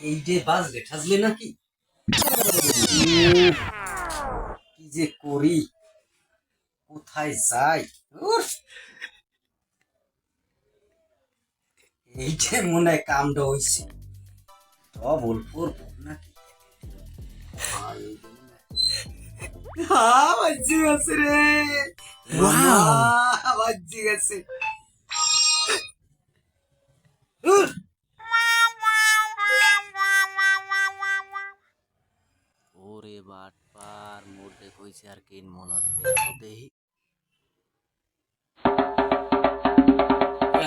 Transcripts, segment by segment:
এই যে বাজলে ঠাজলে নাকি কি যে করি, কোথায় যাই? উফ, এই যে মনে হয় কামটা হইছে, ডবল করবো নাকি? বাজ্যে গেছে রে মামা, বাজ্যে গেছে। উফ, ওরে বাটপার মোটে কইছে আর কিন মনত দেও দেহি।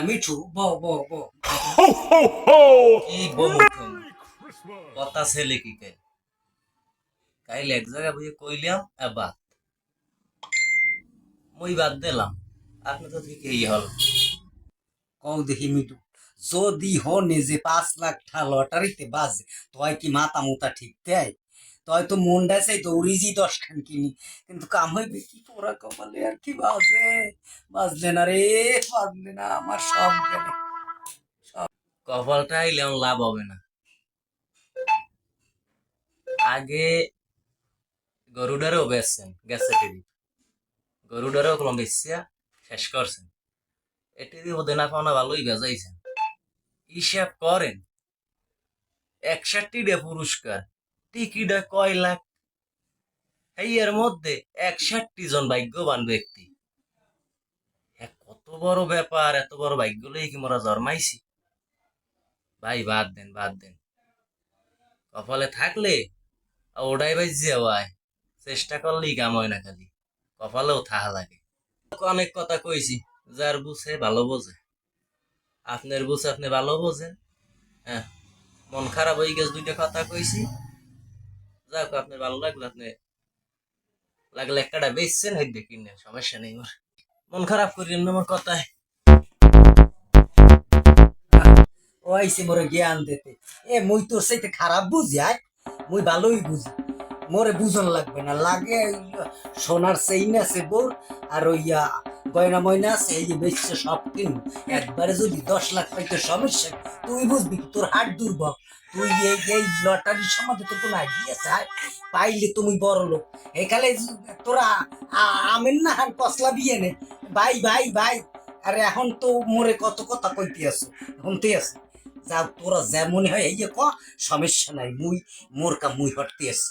মিঠু বউ বউ বউ কি বমুখম কথা ছেলে কি কে কাইল এক জায়গা বইয়ে কইলাম বাদ মই বাদ দিলাম। আপনি তো ঠিক এই হল কও দেখি মিঠু, যদি হনে যে 5 লাখ লটারিতে বাজে, তোয় কি মাথা মুতা ঠিক দেয়? তয় তো মনটা চাই তো উড়িজি 10 খান কিনি, কিন্তু কাম হইবে কি? পোড়া কপালে আর কি বাজে, বাজলে না রে, বাজলে না, আমার সব গেলে। কপালটা আইলেও লাভ হবে না। আগে গরুডারেও বেচছেন গেছে টিভি, গরুডারেও কলম বেচিয়া শেষ করছেন। এটি দিয়ে ওদের না পাওনা ভালোই বেজাইছেন। হিসাব করেন 61টা পুরস্কার, টিকিটা কয় লাখ, এই এর মধ্যে 61 জন ভাগ্যবান ব্যক্তি। কত বড় ব্যাপার, এত বড় ভাগ্য লই কি মোরা জন্মাইছি? ভাই বাদ দেন বাদ দেন, কপালে থাকলে ওটাই ভাই যে হয়, চেষ্টা করলেই কাম হয় না, খালি কপালেও থাহা লাগে। অনেক কথা কইছি, যার বুঝে ভালো বোঝে। আপনার বুঝে আপনি ভালো বোঝেন। হ্যাঁ, মন খারাপ হয়ে গেছে, 2টা কথা কইছি, যাক আপনার ভালো লাগলো, আপনি লাগলে একটা বেচছেন হেড দেখি না, সমস্যা নেই। মোর মন খারাপ করিলেন না আমার কথায়। ও আইছে মোরে জ্ঞান দিতে। মুই তোর চাইতে খারাপ বুঝি? আয়, মুই ভালোই বুঝি, মোরে বুঝন লাগবে না। লাগে সোনার চেইন আছে বোর, আর ওইয়া গয়না ময়না আছে, এই যে বেচছে সব কিনু। একবারে যদি 10 লাখ পাইতে সমস্যা কি? তুই বুঝবি কি? তোর হাট দুর্বল। তুই এই লটারির সম্বন্ধে তোর কোনো আইডিয়া আছে? আয়, পাইলে তুমি বড় লোক। এখানে তোরা আমেন না হান কসলা বিয়ে নে, ভাই ভাই ভাই। আরে এখন তো মোরে কত কথা কইতে আছো, এখন তুই আছে। যাও, তোরা যেমন হয় এই ক, সমস্যা নাই, মুই মোর কাম মুই হটতে আছি।